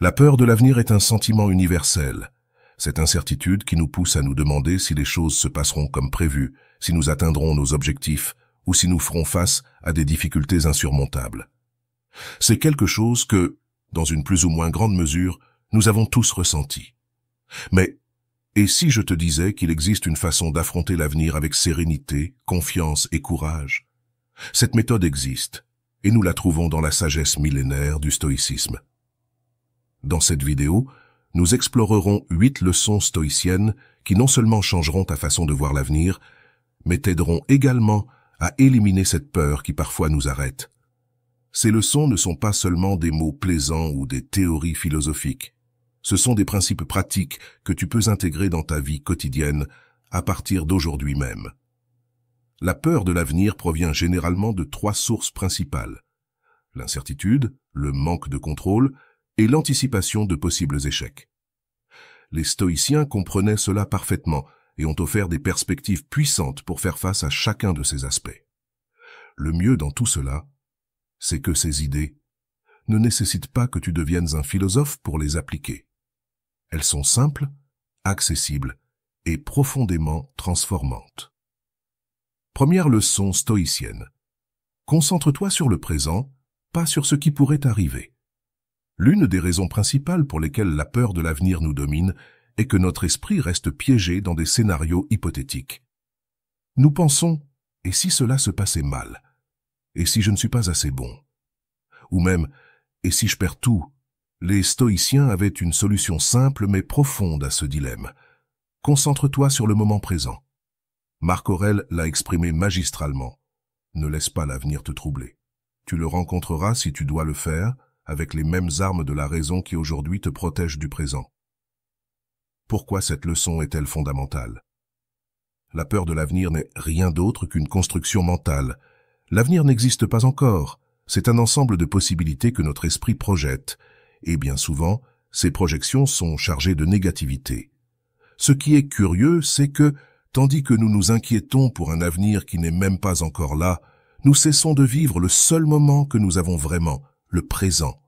La peur de l'avenir est un sentiment universel. Cette incertitude qui nous pousse à nous demander si les choses se passeront comme prévu, si nous atteindrons nos objectifs ou si nous ferons face à des difficultés insurmontables. C'est quelque chose que, dans une plus ou moins grande mesure, nous avons tous ressenti. Mais, et si je te disais qu'il existe une façon d'affronter l'avenir avec sérénité, confiance et courage? Cette méthode existe, et nous la trouvons dans la sagesse millénaire du stoïcisme. Dans cette vidéo, nous explorerons 8 leçons stoïciennes qui non seulement changeront ta façon de voir l'avenir, mais t'aideront également à éliminer cette peur qui parfois nous arrête. Ces leçons ne sont pas seulement des mots plaisants ou des théories philosophiques. Ce sont des principes pratiques que tu peux intégrer dans ta vie quotidienne à partir d'aujourd'hui même. La peur de l'avenir provient généralement de 3 sources principales: l'incertitude, le manque de contrôle et l'anticipation de possibles échecs. Les stoïciens comprenaient cela parfaitement et ont offert des perspectives puissantes pour faire face à chacun de ces aspects. Le mieux dans tout cela, c'est que ces idées ne nécessitent pas que tu deviennes un philosophe pour les appliquer. Elles sont simples, accessibles et profondément transformantes. Première leçon stoïcienne. Concentre-toi sur le présent, pas sur ce qui pourrait arriver. L'une des raisons principales pour lesquelles la peur de l'avenir nous domine est que notre esprit reste piégé dans des scénarios hypothétiques. Nous pensons « et si cela se passait mal ? Et si je ne suis pas assez bon ?» Ou même « et si je perds tout ?» Les stoïciens avaient une solution simple mais profonde à ce dilemme. Concentre-toi sur le moment présent. Marc Aurèle l'a exprimé magistralement. Ne laisse pas l'avenir te troubler. Tu le rencontreras si tu dois le faire, avec les mêmes armes de la raison qui aujourd'hui te protègent du présent. Pourquoi cette leçon est-elle fondamentale? La peur de l'avenir n'est rien d'autre qu'une construction mentale. L'avenir n'existe pas encore. C'est un ensemble de possibilités que notre esprit projette. Et bien souvent, ces projections sont chargées de négativité. Ce qui est curieux, c'est que, tandis que nous nous inquiétons pour un avenir qui n'est même pas encore là, nous cessons de vivre le seul moment que nous avons vraiment, le présent.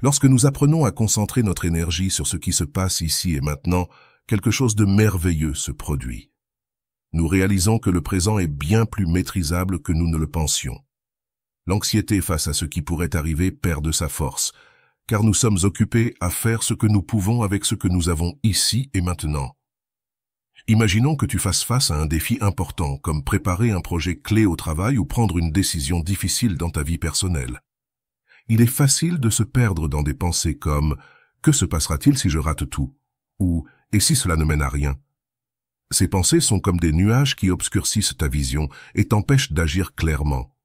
Lorsque nous apprenons à concentrer notre énergie sur ce qui se passe ici et maintenant, quelque chose de merveilleux se produit. Nous réalisons que le présent est bien plus maîtrisable que nous ne le pensions. L'anxiété face à ce qui pourrait arriver perd de sa force, car nous sommes occupés à faire ce que nous pouvons avec ce que nous avons ici et maintenant. Imaginons que tu fasses face à un défi important, comme préparer un projet clé au travail ou prendre une décision difficile dans ta vie personnelle. Il est facile de se perdre dans des pensées comme « Que se passera-t-il si je rate tout ?» ou « Et si cela ne mène à rien ?» Ces pensées sont comme des nuages qui obscurcissent ta vision et t'empêchent d'agir clairement.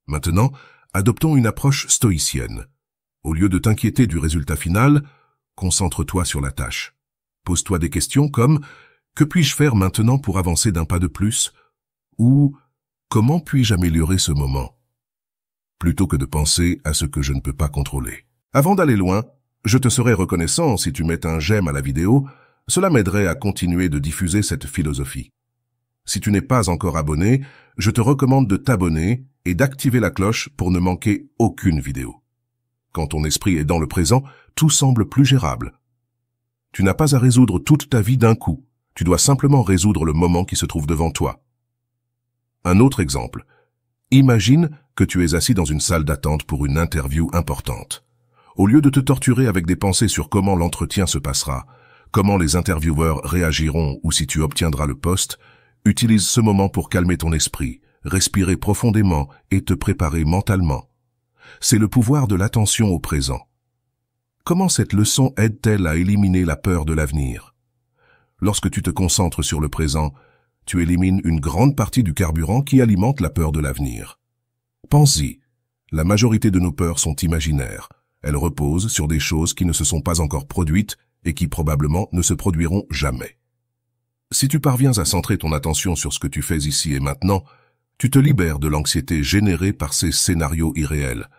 Maintenant, adoptons une approche stoïcienne. Au lieu de t'inquiéter du résultat final, concentre-toi sur la tâche. Pose-toi des questions comme « Que puis-je faire maintenant pour avancer d'un pas de plus ?» ou « Comment puis-je améliorer ce moment ?» plutôt que de penser à ce que je ne peux pas contrôler. Avant d'aller loin, je te serais reconnaissant si tu mets un j'aime à la vidéo, cela m'aiderait à continuer de diffuser cette philosophie. Si tu n'es pas encore abonné, je te recommande de t'abonner et d'activer la cloche pour ne manquer aucune vidéo. Quand ton esprit est dans le présent, tout semble plus gérable. Tu n'as pas à résoudre toute ta vie d'un coup, tu dois simplement résoudre le moment qui se trouve devant toi. Un autre exemple. Imagine que tu es assis dans une salle d'attente pour une interview importante. Au lieu de te torturer avec des pensées sur comment l'entretien se passera, comment les intervieweurs réagiront ou si tu obtiendras le poste, utilise ce moment pour calmer ton esprit, respirer profondément et te préparer mentalement. C'est le pouvoir de l'attention au présent. Comment cette leçon aide-t-elle à éliminer la peur de l'avenir? Lorsque tu te concentres sur le présent, tu élimines une grande partie du carburant qui alimente la peur de l'avenir. Pense-y, la majorité de nos peurs sont imaginaires. Elles reposent sur des choses qui ne se sont pas encore produites et qui probablement ne se produiront jamais. Si tu parviens à centrer ton attention sur ce que tu fais ici et maintenant, tu te libères de l'anxiété générée par ces scénarios irréels.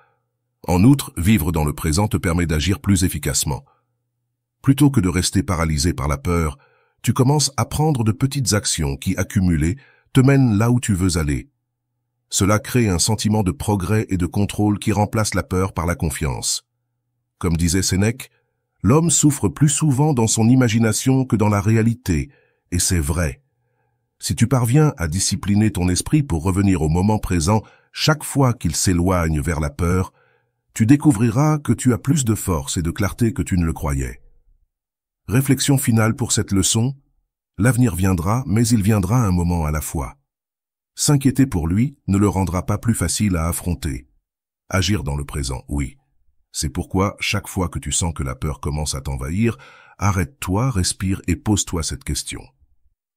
En outre, vivre dans le présent te permet d'agir plus efficacement. Plutôt que de rester paralysé par la peur, tu commences à prendre de petites actions qui, accumulées, te mènent là où tu veux aller. Cela crée un sentiment de progrès et de contrôle qui remplace la peur par la confiance. Comme disait Sénèque, l'homme souffre plus souvent dans son imagination que dans la réalité, et c'est vrai. Si tu parviens à discipliner ton esprit pour revenir au moment présent chaque fois qu'il s'éloigne vers la peur, tu découvriras que tu as plus de force et de clarté que tu ne le croyais. Réflexion finale pour cette leçon, l'avenir viendra, mais il viendra un moment à la fois. S'inquiéter pour lui ne le rendra pas plus facile à affronter. Agir dans le présent, oui. C'est pourquoi, chaque fois que tu sens que la peur commence à t'envahir, arrête-toi, respire et pose-toi cette question.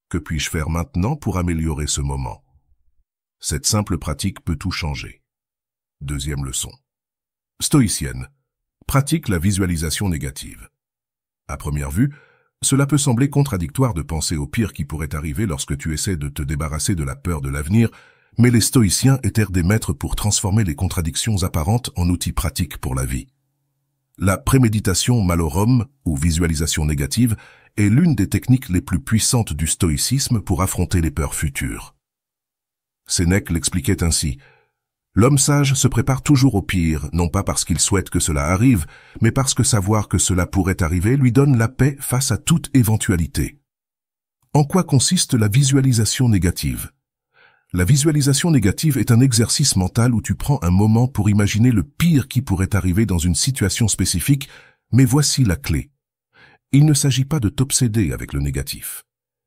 Que puis-je faire maintenant pour améliorer ce moment? Cette simple pratique peut tout changer. Deuxième leçon. Stoïcienne. Pratique la visualisation négative. À première vue, cela peut sembler contradictoire de penser au pire qui pourrait arriver lorsque tu essaies de te débarrasser de la peur de l'avenir, mais les stoïciens étaient des maîtres pour transformer les contradictions apparentes en outils pratiques pour la vie. La préméditation malorum, ou visualisation négative, est l'une des techniques les plus puissantes du stoïcisme pour affronter les peurs futures. Sénèque l'expliquait ainsi. L'homme sage se prépare toujours au pire, non pas parce qu'il souhaite que cela arrive, mais parce que savoir que cela pourrait arriver lui donne la paix face à toute éventualité. En quoi consiste la visualisation négative? La visualisation négative est un exercice mental où tu prends un moment pour imaginer le pire qui pourrait arriver dans une situation spécifique, mais voici la clé. Il ne s'agit pas de t'obséder avec le négatif,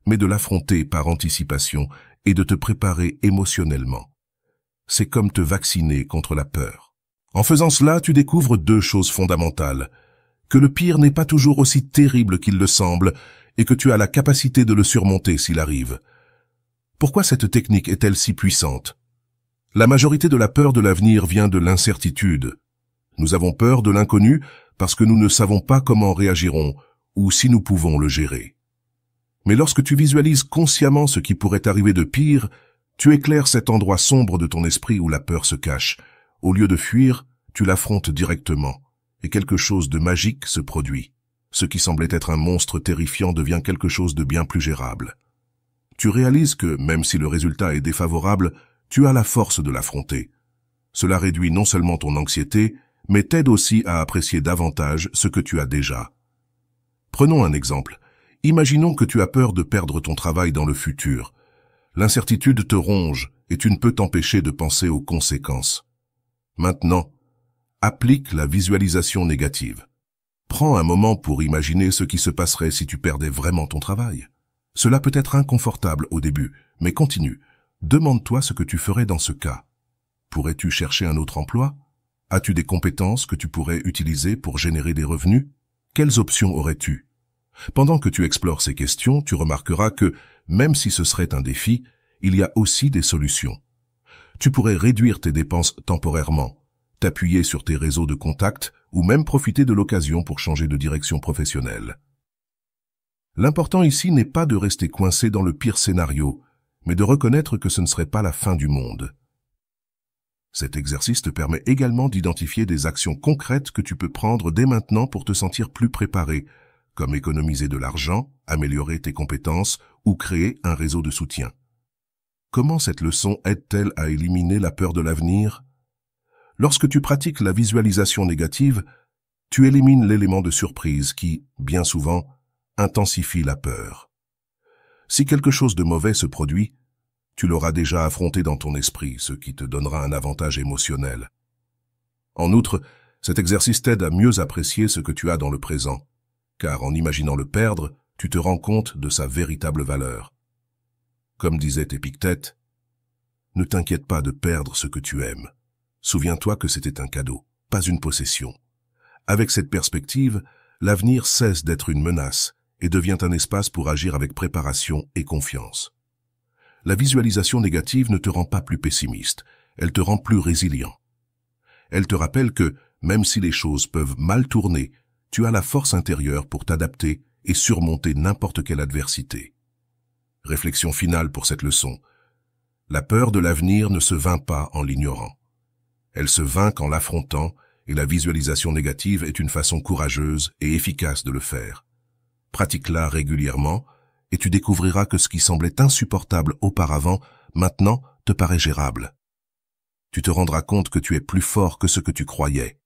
mais de l'affronter par anticipation et de te préparer émotionnellement. C'est comme te vacciner contre la peur. En faisant cela, tu découvres deux choses fondamentales. Que le pire n'est pas toujours aussi terrible qu'il le semble et que tu as la capacité de le surmonter s'il arrive. Pourquoi cette technique est-elle si puissante? La majorité de la peur de l'avenir vient de l'incertitude. Nous avons peur de l'inconnu parce que nous ne savons pas comment réagirons ou si nous pouvons le gérer. Mais lorsque tu visualises consciemment ce qui pourrait arriver de pire, tu éclaires cet endroit sombre de ton esprit où la peur se cache. Au lieu de fuir, tu l'affrontes directement, et quelque chose de magique se produit. Ce qui semblait être un monstre terrifiant devient quelque chose de bien plus gérable. Tu réalises que, même si le résultat est défavorable, tu as la force de l'affronter. Cela réduit non seulement ton anxiété, mais t'aide aussi à apprécier davantage ce que tu as déjà. Prenons un exemple. Imaginons que tu as peur de perdre ton travail dans le futur. L'incertitude te ronge et tu ne peux t'empêcher de penser aux conséquences. Maintenant, applique la visualisation négative. Prends un moment pour imaginer ce qui se passerait si tu perdais vraiment ton travail. Cela peut être inconfortable au début, mais continue. Demande-toi ce que tu ferais dans ce cas. Pourrais-tu chercher un autre emploi? As-tu des compétences que tu pourrais utiliser pour générer des revenus? Quelles options aurais-tu? Pendant que tu explores ces questions, tu remarqueras que, même si ce serait un défi, il y a aussi des solutions. Tu pourrais réduire tes dépenses temporairement, t'appuyer sur tes réseaux de contacts ou même profiter de l'occasion pour changer de direction professionnelle. L'important ici n'est pas de rester coincé dans le pire scénario, mais de reconnaître que ce ne serait pas la fin du monde. Cet exercice te permet également d'identifier des actions concrètes que tu peux prendre dès maintenant pour te sentir plus préparé, comme économiser de l'argent, améliorer tes compétences ou créer un réseau de soutien. Comment cette leçon aide-t-elle à éliminer la peur de l'avenir? Lorsque tu pratiques la visualisation négative, tu élimines l'élément de surprise qui, bien souvent, intensifie la peur. Si quelque chose de mauvais se produit, tu l'auras déjà affronté dans ton esprit, ce qui te donnera un avantage émotionnel. En outre, cet exercice t'aide à mieux apprécier ce que tu as dans le présent, car en imaginant le perdre, tu te rends compte de sa véritable valeur. Comme disait Épictète, « Ne t'inquiète pas de perdre ce que tu aimes. Souviens-toi que c'était un cadeau, pas une possession. » Avec cette perspective, l'avenir cesse d'être une menace et devient un espace pour agir avec préparation et confiance. La visualisation négative ne te rend pas plus pessimiste, elle te rend plus résilient. Elle te rappelle que, même si les choses peuvent mal tourner, tu as la force intérieure pour t'adapter et surmonter n'importe quelle adversité. Réflexion finale pour cette leçon. La peur de l'avenir ne se vainc pas en l'ignorant. Elle se vainc en l'affrontant et la visualisation négative est une façon courageuse et efficace de le faire. Pratique-la régulièrement et tu découvriras que ce qui semblait insupportable auparavant, maintenant, te paraît gérable. Tu te rendras compte que tu es plus fort que ce que tu croyais.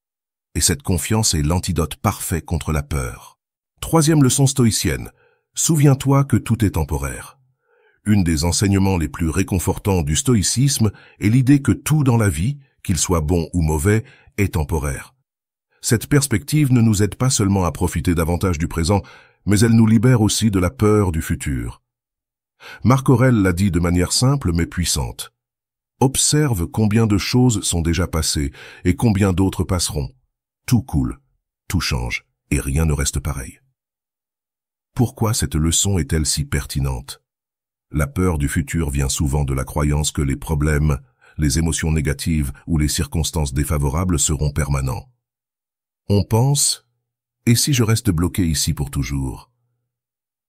Et cette confiance est l'antidote parfait contre la peur. Troisième leçon stoïcienne. Souviens-toi que tout est temporaire. Une des enseignements les plus réconfortants du stoïcisme est l'idée que tout dans la vie, qu'il soit bon ou mauvais, est temporaire. Cette perspective ne nous aide pas seulement à profiter davantage du présent, mais elle nous libère aussi de la peur du futur. Marc Aurèle l'a dit de manière simple mais puissante. Observe combien de choses sont déjà passées et combien d'autres passeront. Tout coule, tout change et rien ne reste pareil. Pourquoi cette leçon est-elle si pertinente? La peur du futur vient souvent de la croyance que les problèmes, les émotions négatives ou les circonstances défavorables seront permanents. On pense, et si je reste bloqué ici pour toujours?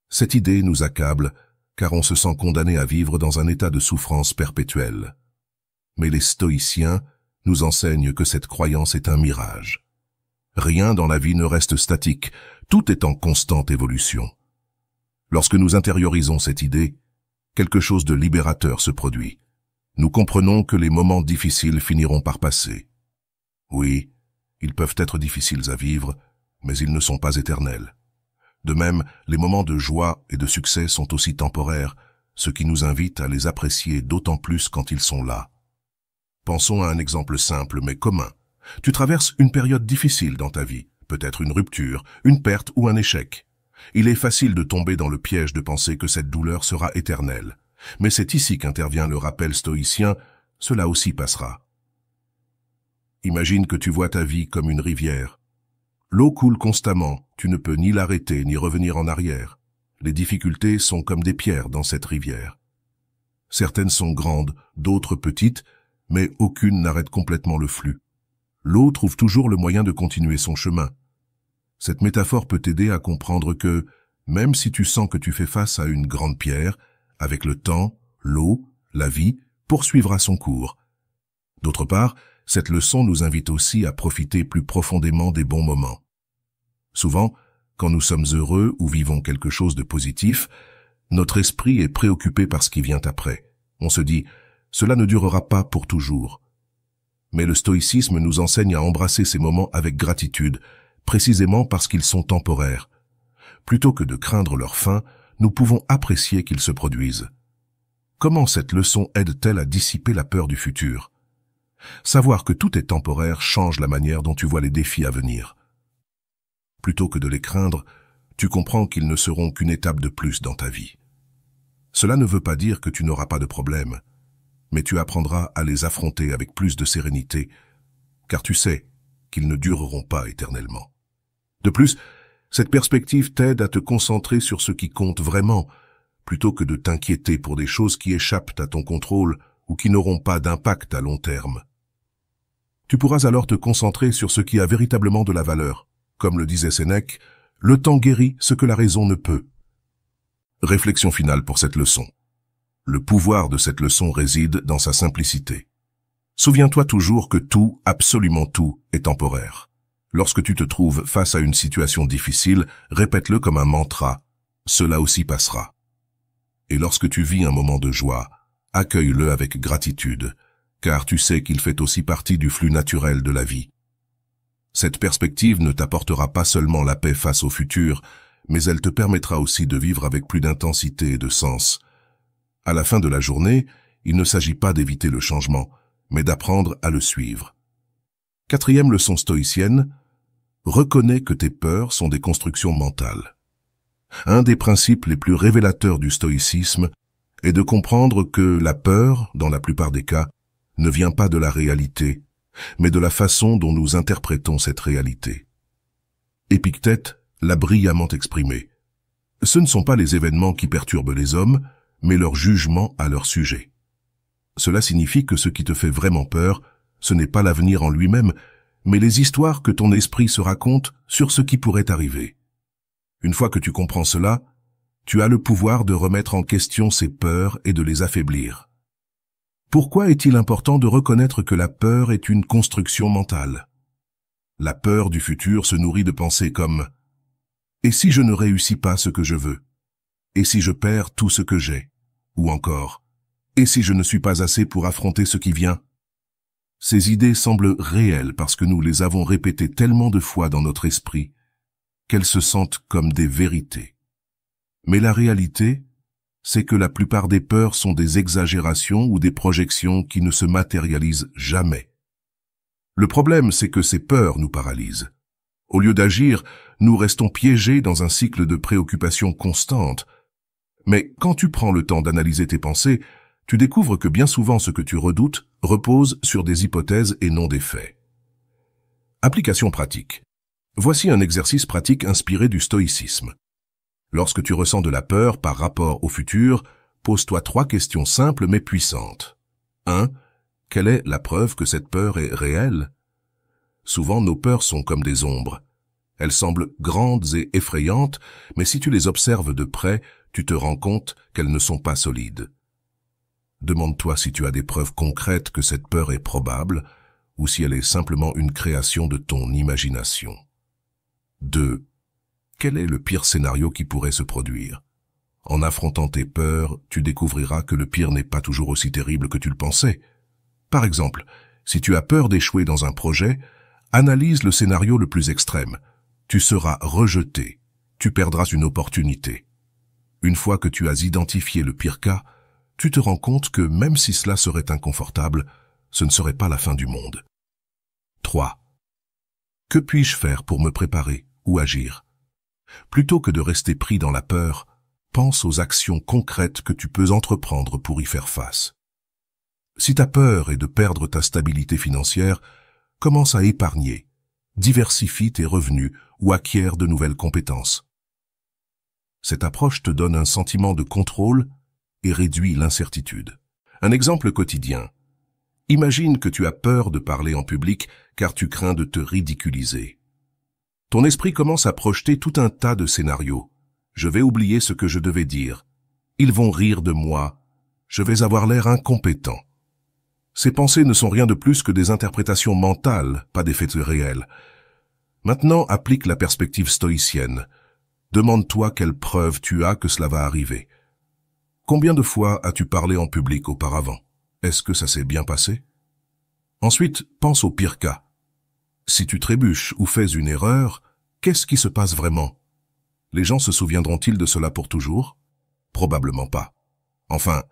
Cette idée nous accable, car on se sent condamné à vivre dans un état de souffrance perpétuelle. Mais les stoïciens nous enseignent que cette croyance est un mirage. Rien dans la vie ne reste statique, tout est en constante évolution. Lorsque nous intériorisons cette idée, quelque chose de libérateur se produit. Nous comprenons que les moments difficiles finiront par passer. Oui, ils peuvent être difficiles à vivre, mais ils ne sont pas éternels. De même, les moments de joie et de succès sont aussi temporaires, ce qui nous invite à les apprécier d'autant plus quand ils sont là. Pensons à un exemple simple mais commun. Tu traverses une période difficile dans ta vie, peut-être une rupture, une perte ou un échec. Il est facile de tomber dans le piège de penser que cette douleur sera éternelle. Mais c'est ici qu'intervient le rappel stoïcien, cela aussi passera. Imagine que tu vois ta vie comme une rivière. L'eau coule constamment, tu ne peux ni l'arrêter ni revenir en arrière. Les difficultés sont comme des pierres dans cette rivière. Certaines sont grandes, d'autres petites, mais aucune n'arrête complètement le flux. L'eau trouve toujours le moyen de continuer son chemin. Cette métaphore peut t'aider à comprendre que, même si tu sens que tu fais face à une grande pierre, avec le temps, l'eau, la vie, poursuivra son cours. D'autre part, cette leçon nous invite aussi à profiter plus profondément des bons moments. Souvent, quand nous sommes heureux ou vivons quelque chose de positif, notre esprit est préoccupé par ce qui vient après. On se dit, cela ne durera pas pour toujours. Mais le stoïcisme nous enseigne à embrasser ces moments avec gratitude, précisément parce qu'ils sont temporaires. Plutôt que de craindre leur fin, nous pouvons apprécier qu'ils se produisent. Comment cette leçon aide-t-elle à dissiper la peur du futur? Savoir que tout est temporaire change la manière dont tu vois les défis à venir. Plutôt que de les craindre, tu comprends qu'ils ne seront qu'une étape de plus dans ta vie. Cela ne veut pas dire que tu n'auras pas de problèmes, mais tu apprendras à les affronter avec plus de sérénité, car tu sais qu'ils ne dureront pas éternellement. De plus, cette perspective t'aide à te concentrer sur ce qui compte vraiment, plutôt que de t'inquiéter pour des choses qui échappent à ton contrôle ou qui n'auront pas d'impact à long terme. Tu pourras alors te concentrer sur ce qui a véritablement de la valeur. Comme le disait Sénèque, le temps guérit ce que la raison ne peut. Réflexion finale pour cette leçon. Le pouvoir de cette leçon réside dans sa simplicité. Souviens-toi toujours que tout, absolument tout, est temporaire. Lorsque tu te trouves face à une situation difficile, répète-le comme un mantra. Cela aussi passera. Et lorsque tu vis un moment de joie, accueille-le avec gratitude, car tu sais qu'il fait aussi partie du flux naturel de la vie. Cette perspective ne t'apportera pas seulement la paix face au futur, mais elle te permettra aussi de vivre avec plus d'intensité et de sens. À la fin de la journée, il ne s'agit pas d'éviter le changement, mais d'apprendre à le suivre. Quatrième leçon stoïcienne, reconnais que tes peurs sont des constructions mentales. Un des principes les plus révélateurs du stoïcisme est de comprendre que la peur, dans la plupart des cas, ne vient pas de la réalité, mais de la façon dont nous interprétons cette réalité. Épictète l'a brillamment exprimé. Ce ne sont pas les événements qui perturbent les hommes, mais leur jugement à leur sujet. Cela signifie que ce qui te fait vraiment peur, ce n'est pas l'avenir en lui-même, mais les histoires que ton esprit se raconte sur ce qui pourrait arriver. Une fois que tu comprends cela, tu as le pouvoir de remettre en question ces peurs et de les affaiblir. Pourquoi est-il important de reconnaître que la peur est une construction mentale? La peur du futur se nourrit de pensées comme « Et si je ne réussis pas ce que je veux? Et si je perds tout ce que j'ai? Ou encore « Et si je ne suis pas assez pour affronter ce qui vient ?» Ces idées semblent réelles parce que nous les avons répétées tellement de fois dans notre esprit qu'elles se sentent comme des vérités. Mais la réalité, c'est que la plupart des peurs sont des exagérations ou des projections qui ne se matérialisent jamais. Le problème, c'est que ces peurs nous paralysent. Au lieu d'agir, nous restons piégés dans un cycle de préoccupation constante. Mais quand tu prends le temps d'analyser tes pensées, tu découvres que bien souvent ce que tu redoutes repose sur des hypothèses et non des faits. Application pratique. Voici un exercice pratique inspiré du stoïcisme. Lorsque tu ressens de la peur par rapport au futur, pose-toi 3 questions simples mais puissantes. 1. Quelle est la preuve que cette peur est réelle? Souvent, nos peurs sont comme des ombres. Elles semblent grandes et effrayantes, mais si tu les observes de près, tu te rends compte qu'elles ne sont pas solides. Demande-toi si tu as des preuves concrètes que cette peur est probable, ou si elle est simplement une création de ton imagination. 2. Quel est le pire scénario qui pourrait se produire? En affrontant tes peurs, tu découvriras que le pire n'est pas toujours aussi terrible que tu le pensais. Par exemple, si tu as peur d'échouer dans un projet, analyse le scénario le plus extrême. Tu seras rejeté, tu perdras une opportunité. Une fois que tu as identifié le pire cas, tu te rends compte que même si cela serait inconfortable, ce ne serait pas la fin du monde. 3. Que puis-je faire pour me préparer ou agir? Plutôt que de rester pris dans la peur, pense aux actions concrètes que tu peux entreprendre pour y faire face. Si ta peur est de perdre ta stabilité financière, commence à épargner, diversifie tes revenus ou acquiert de nouvelles compétences. Cette approche te donne un sentiment de contrôle et réduit l'incertitude. Un exemple quotidien. Imagine que tu as peur de parler en public car tu crains de te ridiculiser. Ton esprit commence à projeter tout un tas de scénarios. Je vais oublier ce que je devais dire. Ils vont rire de moi. Je vais avoir l'air incompétent. Ces pensées ne sont rien de plus que des interprétations mentales, pas des faits réels. Maintenant, applique la perspective stoïcienne. Demande-toi quelle preuve tu as que cela va arriver. Combien de fois as-tu parlé en public auparavant? Est-ce que ça s'est bien passé? Ensuite, pense au pire cas. Si tu trébuches ou fais une erreur, qu'est-ce qui se passe vraiment? Les gens se souviendront-ils de cela pour toujours? Probablement pas. Enfin,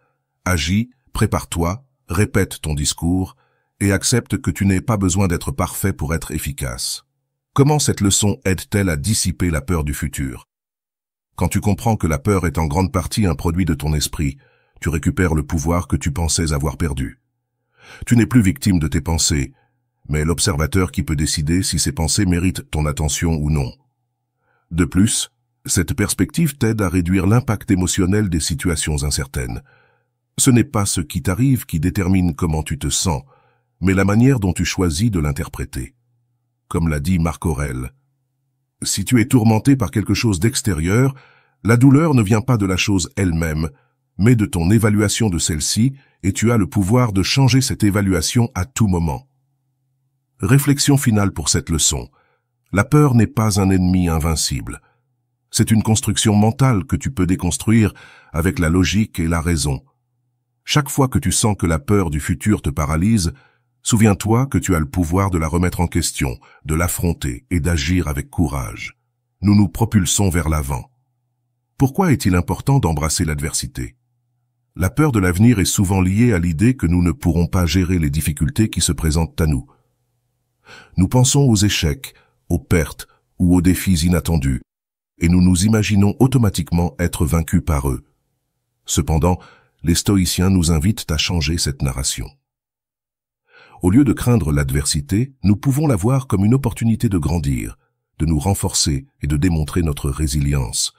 agis, prépare-toi, répète ton discours et accepte que tu n'aies pas besoin d'être parfait pour être efficace. Comment cette leçon aide-t-elle à dissiper la peur du futur? Quand tu comprends que la peur est en grande partie un produit de ton esprit, tu récupères le pouvoir que tu pensais avoir perdu. Tu n'es plus victime de tes pensées, mais l'observateur qui peut décider si ces pensées méritent ton attention ou non. De plus, cette perspective t'aide à réduire l'impact émotionnel des situations incertaines. Ce n'est pas ce qui t'arrive qui détermine comment tu te sens, mais la manière dont tu choisis de l'interpréter. Comme l'a dit Marc Aurèle, « Si tu es tourmenté par quelque chose d'extérieur, la douleur ne vient pas de la chose elle-même, mais de ton évaluation de celle-ci, et tu as le pouvoir de changer cette évaluation à tout moment. » Réflexion finale pour cette leçon. La peur n'est pas un ennemi invincible. C'est une construction mentale que tu peux déconstruire avec la logique et la raison. Chaque fois que tu sens que la peur du futur te paralyse, souviens-toi que tu as le pouvoir de la remettre en question, de l'affronter et d'agir avec courage. Nous nous propulsons vers l'avant. Pourquoi est-il important d'embrasser l'adversité? La peur de l'avenir est souvent liée à l'idée que nous ne pourrons pas gérer les difficultés qui se présentent à nous. Nous pensons aux échecs, aux pertes ou aux défis inattendus, et nous nous imaginons automatiquement être vaincus par eux. Cependant, les stoïciens nous invitent à changer cette narration. Au lieu de craindre l'adversité, nous pouvons la voir comme une opportunité de grandir, de nous renforcer et de démontrer notre résilience.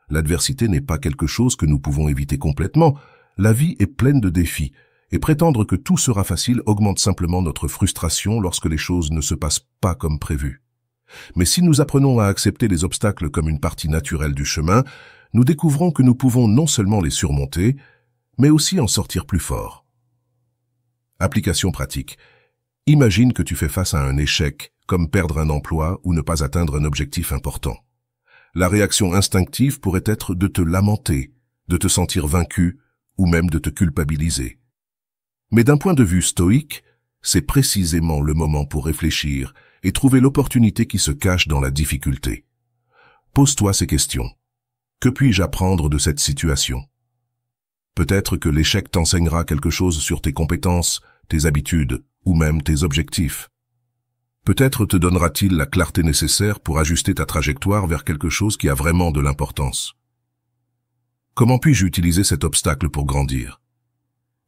L'adversité n'est pas quelque chose que nous pouvons éviter complètement. La vie est pleine de défis, et prétendre que tout sera facile augmente simplement notre frustration lorsque les choses ne se passent pas comme prévu. Mais si nous apprenons à accepter les obstacles comme une partie naturelle du chemin, nous découvrons que nous pouvons non seulement les surmonter, mais aussi en sortir plus forts. Application pratique. Imagine que tu fais face à un échec, comme perdre un emploi ou ne pas atteindre un objectif important. La réaction instinctive pourrait être de te lamenter, de te sentir vaincu ou même de te culpabiliser. Mais d'un point de vue stoïque, c'est précisément le moment pour réfléchir et trouver l'opportunité qui se cache dans la difficulté. Pose-toi ces questions. Que puis-je apprendre de cette situation? Peut-être que l'échec t'enseignera quelque chose sur tes compétences, tes habitudes ou même tes objectifs. Peut-être te donnera-t-il la clarté nécessaire pour ajuster ta trajectoire vers quelque chose qui a vraiment de l'importance. Comment puis-je utiliser cet obstacle pour grandir?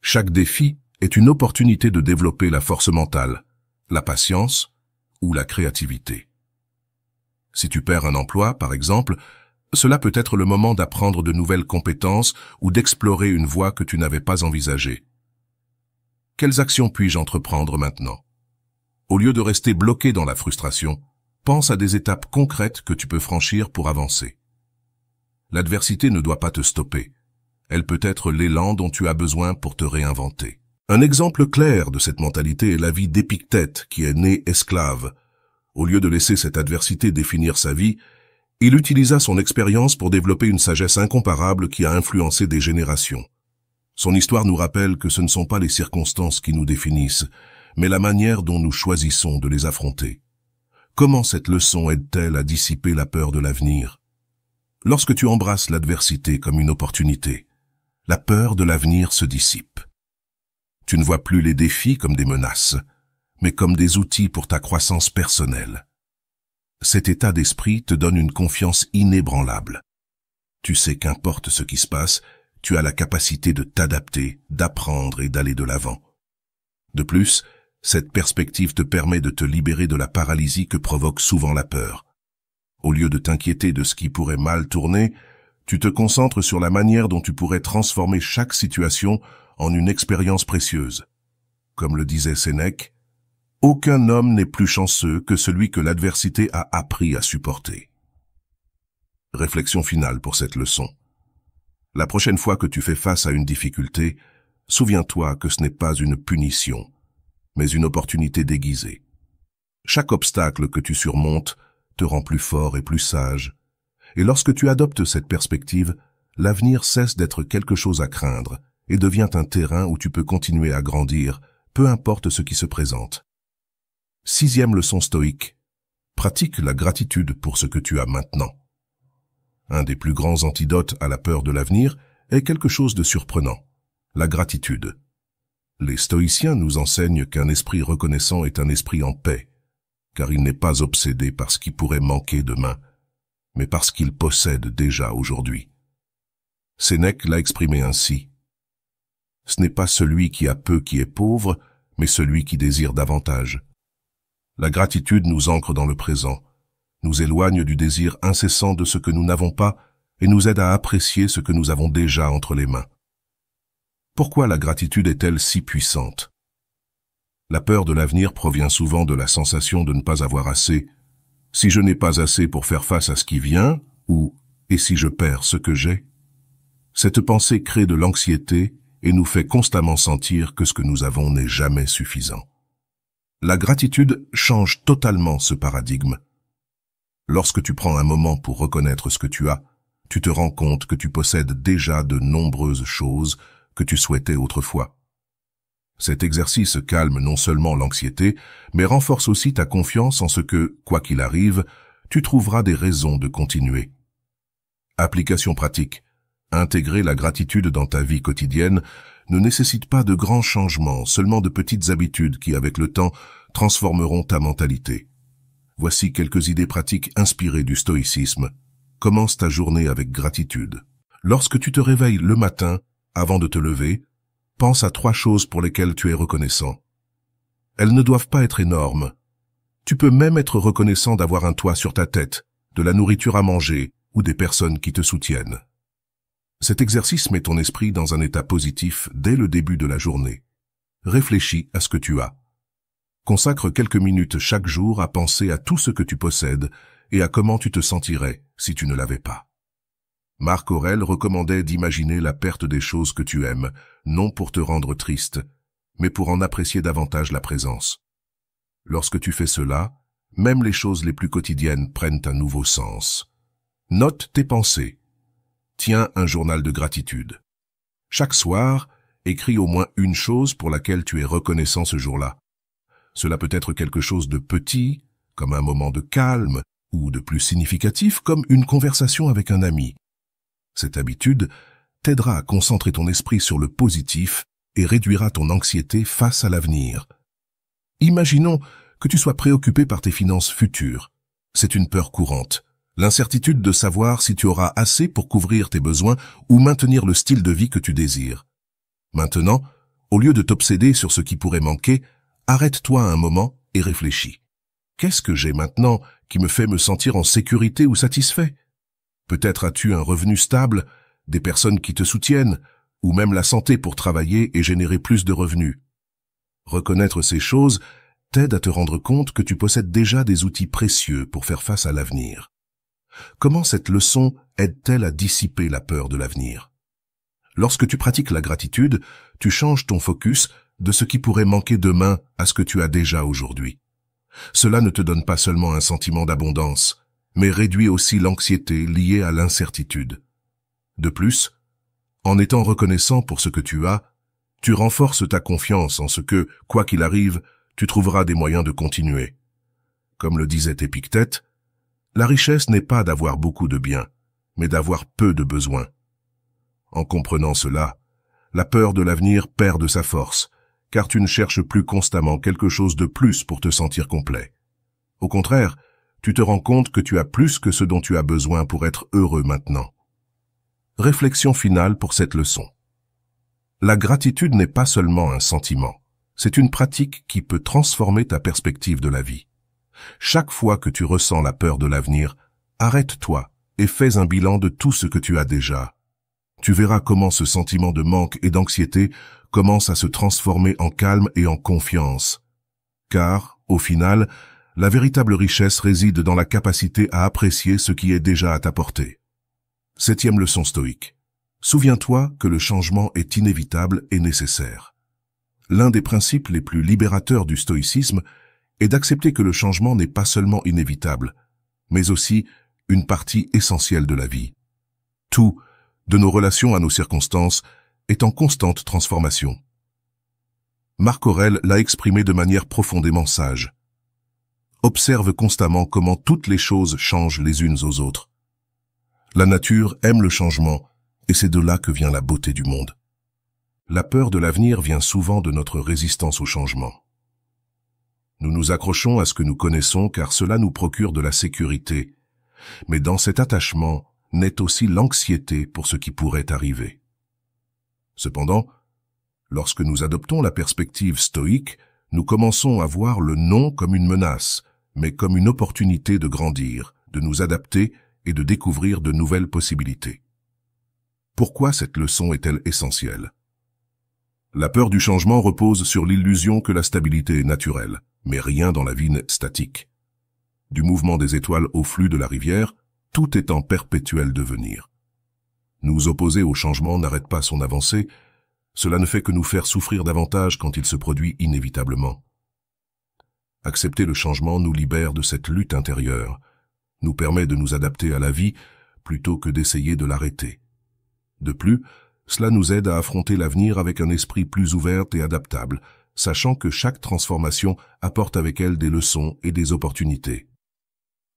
Chaque défi est une opportunité de développer la force mentale, la patience ou la créativité. Si tu perds un emploi, par exemple, cela peut être le moment d'apprendre de nouvelles compétences ou d'explorer une voie que tu n'avais pas envisagée. Quelles actions puis-je entreprendre maintenant? Au lieu de rester bloqué dans la frustration, pense à des étapes concrètes que tu peux franchir pour avancer. L'adversité ne doit pas te stopper. Elle peut être l'élan dont tu as besoin pour te réinventer. Un exemple clair de cette mentalité est la vie d'Épictète, qui est né esclave. Au lieu de laisser cette adversité définir sa vie, il utilisa son expérience pour développer une sagesse incomparable qui a influencé des générations. Son histoire nous rappelle que ce ne sont pas les circonstances qui nous définissent, mais la manière dont nous choisissons de les affronter. Comment cette leçon aide-t-elle à dissiper la peur de l'avenir? Lorsque tu embrasses l'adversité comme une opportunité, la peur de l'avenir se dissipe. Tu ne vois plus les défis comme des menaces, mais comme des outils pour ta croissance personnelle. Cet état d'esprit te donne une confiance inébranlable. Tu sais qu'importe ce qui se passe, tu as la capacité de t'adapter, d'apprendre et d'aller de l'avant. De plus, cette perspective te permet de te libérer de la paralysie que provoque souvent la peur. Au lieu de t'inquiéter de ce qui pourrait mal tourner, tu te concentres sur la manière dont tu pourrais transformer chaque situation en une expérience précieuse. Comme le disait Sénèque, « Aucun homme n'est plus chanceux que celui que l'adversité a appris à supporter. » Réflexion finale pour cette leçon. La prochaine fois que tu fais face à une difficulté, souviens-toi que ce n'est pas une punition, mais une opportunité déguisée. Chaque obstacle que tu surmontes te rend plus fort et plus sage. Et lorsque tu adoptes cette perspective, l'avenir cesse d'être quelque chose à craindre et devient un terrain où tu peux continuer à grandir, peu importe ce qui se présente. 6e leçon stoïque. Pratique la gratitude pour ce que tu as maintenant. Un des plus grands antidotes à la peur de l'avenir est quelque chose de surprenant, la gratitude. Les stoïciens nous enseignent qu'un esprit reconnaissant est un esprit en paix, car il n'est pas obsédé par ce qui pourrait manquer demain, mais par ce qu'il possède déjà aujourd'hui. Sénèque l'a exprimé ainsi. Ce n'est pas celui qui a peu qui est pauvre, mais celui qui désire davantage. La gratitude nous ancre dans le présent, nous éloigne du désir incessant de ce que nous n'avons pas et nous aide à apprécier ce que nous avons déjà entre les mains. Pourquoi la gratitude est-elle si puissante? La peur de l'avenir provient souvent de la sensation de ne pas avoir assez. Si je n'ai pas assez pour faire face à ce qui vient, ou « et si je perds ce que j'ai ?» Cette pensée crée de l'anxiété et nous fait constamment sentir que ce que nous avons n'est jamais suffisant. La gratitude change totalement ce paradigme. Lorsque tu prends un moment pour reconnaître ce que tu as, tu te rends compte que tu possèdes déjà de nombreuses choses que tu souhaitais autrefois. Cet exercice calme non seulement l'anxiété, mais renforce aussi ta confiance en ce que, quoi qu'il arrive, tu trouveras des raisons de continuer. Application pratique. Intégrer la gratitude dans ta vie quotidienne ne nécessite pas de grands changements, seulement de petites habitudes qui, avec le temps, transformeront ta mentalité. Voici quelques idées pratiques inspirées du stoïcisme. Commence ta journée avec gratitude. Lorsque tu te réveilles le matin, avant de te lever, pense à 3 choses pour lesquelles tu es reconnaissant. Elles ne doivent pas être énormes. Tu peux même être reconnaissant d'avoir un toit sur ta tête, de la nourriture à manger ou des personnes qui te soutiennent. Cet exercice met ton esprit dans un état positif dès le début de la journée. Réfléchis à ce que tu as. Consacre quelques minutes chaque jour à penser à tout ce que tu possèdes et à comment tu te sentirais si tu ne l'avais pas. Marc Aurèle recommandait d'imaginer la perte des choses que tu aimes, non pour te rendre triste, mais pour en apprécier davantage la présence. Lorsque tu fais cela, même les choses les plus quotidiennes prennent un nouveau sens. Note tes pensées. Tiens un journal de gratitude. Chaque soir, écris au moins une chose pour laquelle tu es reconnaissant ce jour-là. Cela peut être quelque chose de petit, comme un moment de calme, ou de plus significatif, comme une conversation avec un ami. Cette habitude t'aidera à concentrer ton esprit sur le positif et réduira ton anxiété face à l'avenir. Imaginons que tu sois préoccupé par tes finances futures. C'est une peur courante. L'incertitude de savoir si tu auras assez pour couvrir tes besoins ou maintenir le style de vie que tu désires. Maintenant, au lieu de t'obséder sur ce qui pourrait manquer, arrête-toi un moment et réfléchis. Qu'est-ce que j'ai maintenant qui me fait me sentir en sécurité ou satisfait? Peut-être as-tu un revenu stable, des personnes qui te soutiennent, ou même la santé pour travailler et générer plus de revenus. Reconnaître ces choses t'aide à te rendre compte que tu possèdes déjà des outils précieux pour faire face à l'avenir. Comment cette leçon aide-t-elle à dissiper la peur de l'avenir? Lorsque tu pratiques la gratitude, tu changes ton focus de ce qui pourrait manquer demain à ce que tu as déjà aujourd'hui. Cela ne te donne pas seulement un sentiment d'abondance, mais réduit aussi l'anxiété liée à l'incertitude. De plus, en étant reconnaissant pour ce que tu as, tu renforces ta confiance en ce que, quoi qu'il arrive, tu trouveras des moyens de continuer. Comme le disait Épictète, la richesse n'est pas d'avoir beaucoup de biens, mais d'avoir peu de besoins. En comprenant cela, la peur de l'avenir perd de sa force, car tu ne cherches plus constamment quelque chose de plus pour te sentir complet. Au contraire, tu te rends compte que tu as plus que ce dont tu as besoin pour être heureux maintenant. Réflexion finale pour cette leçon. La gratitude n'est pas seulement un sentiment, c'est une pratique qui peut transformer ta perspective de la vie. Chaque fois que tu ressens la peur de l'avenir, arrête-toi et fais un bilan de tout ce que tu as déjà. Tu verras comment ce sentiment de manque et d'anxiété commence à se transformer en calme et en confiance. Car, au final, la véritable richesse réside dans la capacité à apprécier ce qui est déjà à ta portée. 7e leçon stoïque. Souviens-toi que le changement est inévitable et nécessaire. L'un des principes les plus libérateurs du stoïcisme est d'accepter que le changement n'est pas seulement inévitable, mais aussi une partie essentielle de la vie. Tout, de nos relations à nos circonstances, est en constante transformation. Marc Aurèle l'a exprimé de manière profondément sage. Observe constamment comment toutes les choses changent les unes aux autres. La nature aime le changement, et c'est de là que vient la beauté du monde. La peur de l'avenir vient souvent de notre résistance au changement. Nous nous accrochons à ce que nous connaissons car cela nous procure de la sécurité, mais dans cet attachement naît aussi l'anxiété pour ce qui pourrait arriver. Cependant, lorsque nous adoptons la perspective stoïque, nous commençons à voir le non comme une menace, mais comme une opportunité de grandir, de nous adapter et de découvrir de nouvelles possibilités. Pourquoi cette leçon est-elle essentielle? La peur du changement repose sur l'illusion que la stabilité est naturelle, mais rien dans la vie n'est statique. Du mouvement des étoiles au flux de la rivière, tout est en perpétuel devenir. Nous opposer au changement n'arrête pas son avancée, cela ne fait que nous faire souffrir davantage quand il se produit inévitablement. Accepter le changement nous libère de cette lutte intérieure, nous permet de nous adapter à la vie plutôt que d'essayer de l'arrêter. De plus, cela nous aide à affronter l'avenir avec un esprit plus ouvert et adaptable, sachant que chaque transformation apporte avec elle des leçons et des opportunités.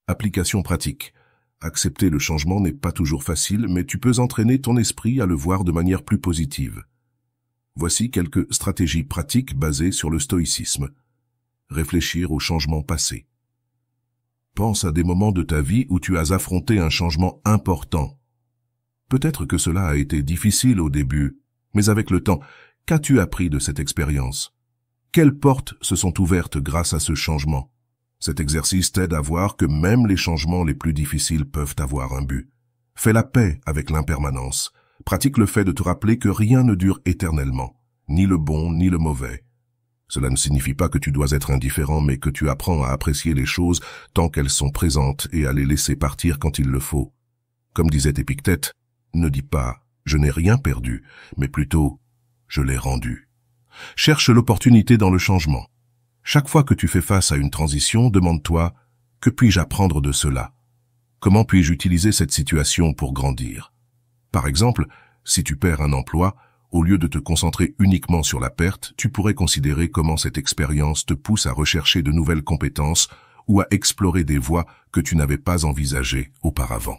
Application pratique. Accepter le changement n'est pas toujours facile, mais tu peux entraîner ton esprit à le voir de manière plus positive. Voici quelques stratégies pratiques basées sur le stoïcisme. Réfléchir aux changements passés. Pense à des moments de ta vie où tu as affronté un changement important. Peut-être que cela a été difficile au début, mais avec le temps, qu'as-tu appris de cette expérience? Quelles portes se sont ouvertes grâce à ce changement? Cet exercice t'aide à voir que même les changements les plus difficiles peuvent avoir un but. Fais la paix avec l'impermanence. Pratique le fait de te rappeler que rien ne dure éternellement, ni le bon ni le mauvais. Cela ne signifie pas que tu dois être indifférent, mais que tu apprends à apprécier les choses tant qu'elles sont présentes et à les laisser partir quand il le faut. Comme disait Épictète, ne dis pas « je n'ai rien perdu », mais plutôt « je l'ai rendu ». Cherche l'opportunité dans le changement. Chaque fois que tu fais face à une transition, demande-toi « que puis-je apprendre de cela ?» Comment puis-je utiliser cette situation pour grandir? Par exemple, si tu perds un emploi, Au lieu de te concentrer uniquement sur la perte, tu pourrais considérer comment cette expérience te pousse à rechercher de nouvelles compétences ou à explorer des voies que tu n'avais pas envisagées auparavant.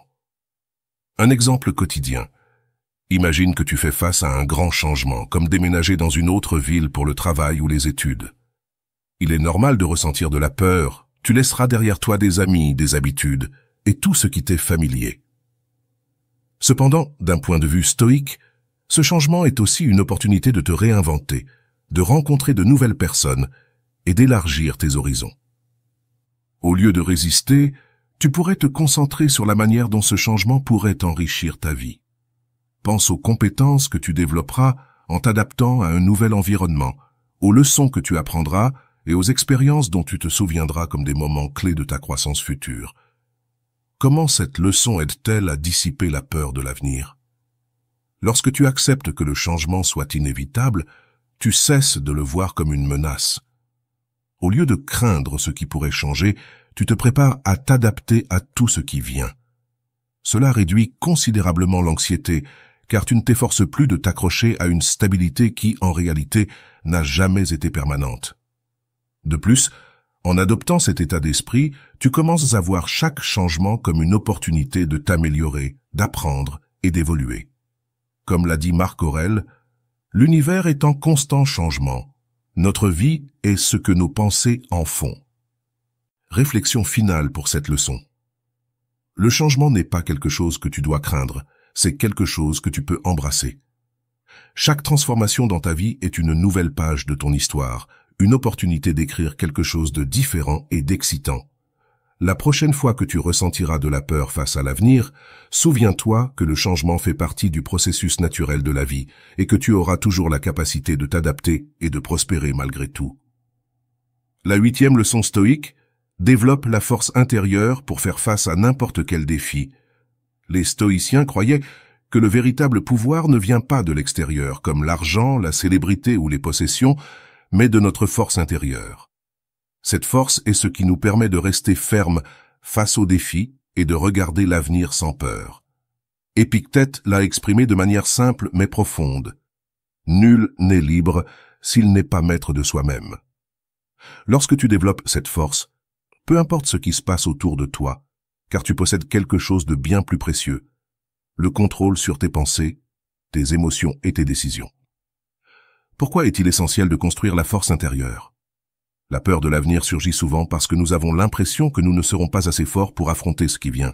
Un exemple quotidien. Imagine que tu fais face à un grand changement, comme déménager dans une autre ville pour le travail ou les études. Il est normal de ressentir de la peur. Tu laisseras derrière toi des amis, des habitudes et tout ce qui t'est familier. Cependant, d'un point de vue stoïque, ce changement est aussi une opportunité de te réinventer, de rencontrer de nouvelles personnes et d'élargir tes horizons. Au lieu de résister, tu pourrais te concentrer sur la manière dont ce changement pourrait enrichir ta vie. Pense aux compétences que tu développeras en t'adaptant à un nouvel environnement, aux leçons que tu apprendras et aux expériences dont tu te souviendras comme des moments clés de ta croissance future. Comment cette leçon aide-t-elle à dissiper la peur de l'avenir? Lorsque tu acceptes que le changement soit inévitable, tu cesses de le voir comme une menace. Au lieu de craindre ce qui pourrait changer, tu te prépares à t'adapter à tout ce qui vient. Cela réduit considérablement l'anxiété, car tu ne t'efforces plus de t'accrocher à une stabilité qui, en réalité, n'a jamais été permanente. De plus, en adoptant cet état d'esprit, tu commences à voir chaque changement comme une opportunité de t'améliorer, d'apprendre et d'évoluer. Comme l'a dit Marc Aurèle, l'univers est en constant changement. Notre vie est ce que nos pensées en font. Réflexion finale pour cette leçon. Le changement n'est pas quelque chose que tu dois craindre, c'est quelque chose que tu peux embrasser. Chaque transformation dans ta vie est une nouvelle page de ton histoire, une opportunité d'écrire quelque chose de différent et d'excitant. La prochaine fois que tu ressentiras de la peur face à l'avenir, souviens-toi que le changement fait partie du processus naturel de la vie et que tu auras toujours la capacité de t'adapter et de prospérer malgré tout. La 8e leçon stoïque, développe la force intérieure pour faire face à n'importe quel défi. Les stoïciens croyaient que le véritable pouvoir ne vient pas de l'extérieur, comme l'argent, la célébrité ou les possessions, mais de notre force intérieure. Cette force est ce qui nous permet de rester fermes face aux défis et de regarder l'avenir sans peur. Épictète l'a exprimé de manière simple mais profonde. Nul n'est libre s'il n'est pas maître de soi-même. Lorsque tu développes cette force, peu importe ce qui se passe autour de toi, car tu possèdes quelque chose de bien plus précieux, le contrôle sur tes pensées, tes émotions et tes décisions. Pourquoi est-il essentiel de construire la force intérieure? La peur de l'avenir surgit souvent parce que nous avons l'impression que nous ne serons pas assez forts pour affronter ce qui vient.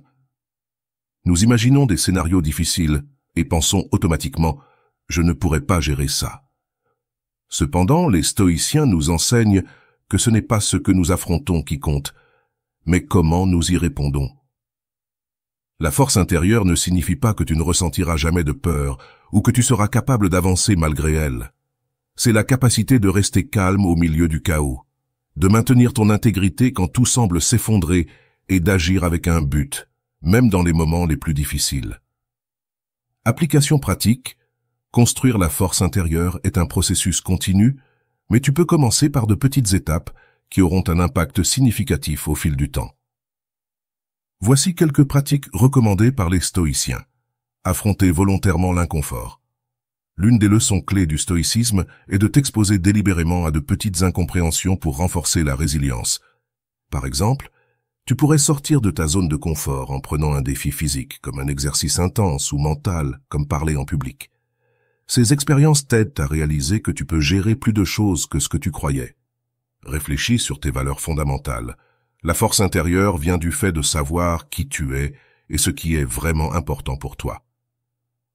Nous imaginons des scénarios difficiles et pensons automatiquement « je ne pourrai pas gérer ça ». Cependant, les stoïciens nous enseignent que ce n'est pas ce que nous affrontons qui compte, mais comment nous y répondons. La force intérieure ne signifie pas que tu ne ressentiras jamais de peur ou que tu seras capable d'avancer malgré elle. C'est la capacité de rester calme au milieu du chaos, de maintenir ton intégrité quand tout semble s'effondrer et d'agir avec un but, même dans les moments les plus difficiles. Application pratique, construire la force intérieure est un processus continu, mais tu peux commencer par de petites étapes qui auront un impact significatif au fil du temps. Voici quelques pratiques recommandées par les stoïciens. Affronter volontairement l'inconfort. L'une des leçons clés du stoïcisme est de t'exposer délibérément à de petites incompréhensions pour renforcer la résilience. Par exemple, tu pourrais sortir de ta zone de confort en prenant un défi physique, comme un exercice intense ou mental, comme parler en public. Ces expériences t'aident à réaliser que tu peux gérer plus de choses que ce que tu croyais. Réfléchis sur tes valeurs fondamentales. La force intérieure vient du fait de savoir qui tu es et ce qui est vraiment important pour toi.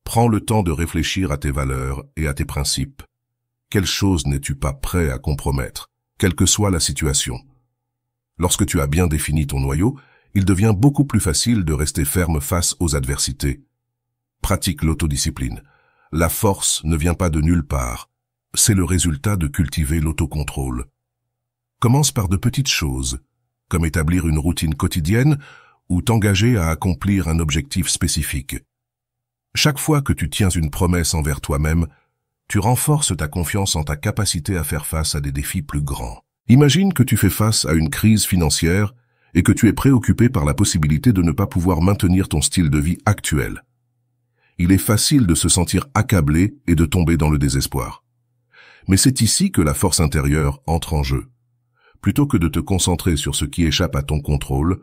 Prends le temps de réfléchir à tes valeurs et à tes principes. Quelle chose n'es-tu pas prêt à compromettre, quelle que soit la situation? Lorsque tu as bien défini ton noyau, il devient beaucoup plus facile de rester ferme face aux adversités. Pratique l'autodiscipline. La force ne vient pas de nulle part. C'est le résultat de cultiver l'autocontrôle. Commence par de petites choses, comme établir une routine quotidienne ou t'engager à accomplir un objectif spécifique. Chaque fois que tu tiens une promesse envers toi-même, tu renforces ta confiance en ta capacité à faire face à des défis plus grands. Imagine que tu fais face à une crise financière et que tu es préoccupé par la possibilité de ne pas pouvoir maintenir ton style de vie actuel. Il est facile de se sentir accablé et de tomber dans le désespoir. Mais c'est ici que la force intérieure entre en jeu. Plutôt que de te concentrer sur ce qui échappe à ton contrôle,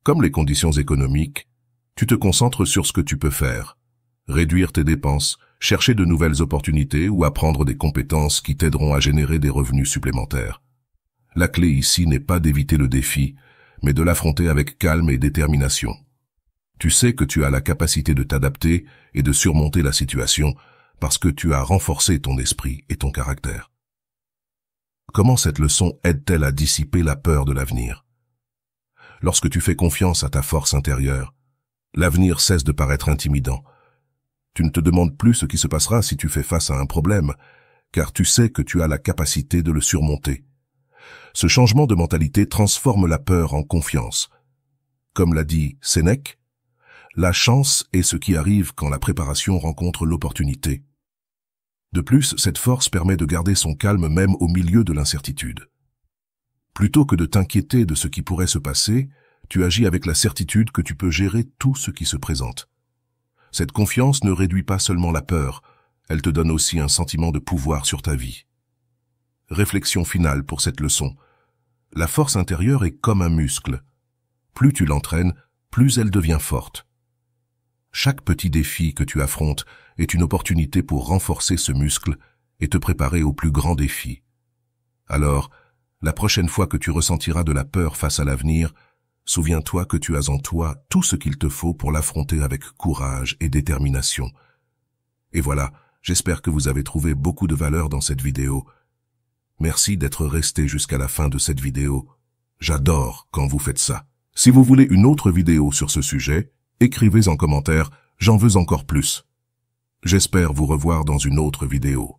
comme les conditions économiques, tu te concentres sur ce que tu peux faire. Réduire tes dépenses, chercher de nouvelles opportunités ou apprendre des compétences qui t'aideront à générer des revenus supplémentaires. La clé ici n'est pas d'éviter le défi, mais de l'affronter avec calme et détermination. Tu sais que tu as la capacité de t'adapter et de surmonter la situation parce que tu as renforcé ton esprit et ton caractère. Comment cette leçon aide-t-elle à dissiper la peur de l'avenir? Lorsque tu fais confiance à ta force intérieure, l'avenir cesse de paraître intimidant. Tu ne te demandes plus ce qui se passera si tu fais face à un problème, car tu sais que tu as la capacité de le surmonter. Ce changement de mentalité transforme la peur en confiance. Comme l'a dit Sénèque, la chance est ce qui arrive quand la préparation rencontre l'opportunité. De plus, cette force permet de garder son calme même au milieu de l'incertitude. Plutôt que de t'inquiéter de ce qui pourrait se passer, tu agis avec la certitude que tu peux gérer tout ce qui se présente. Cette confiance ne réduit pas seulement la peur, elle te donne aussi un sentiment de pouvoir sur ta vie. Réflexion finale pour cette leçon. La force intérieure est comme un muscle. Plus tu l'entraînes, plus elle devient forte. Chaque petit défi que tu affrontes est une opportunité pour renforcer ce muscle et te préparer aux plus grands défis. Alors, la prochaine fois que tu ressentiras de la peur face à l'avenir, souviens-toi que tu as en toi tout ce qu'il te faut pour l'affronter avec courage et détermination. Et voilà, j'espère que vous avez trouvé beaucoup de valeur dans cette vidéo. Merci d'être resté jusqu'à la fin de cette vidéo. J'adore quand vous faites ça. Si vous voulez une autre vidéo sur ce sujet, écrivez en commentaire « J'en veux encore plus ». J'espère vous revoir dans une autre vidéo.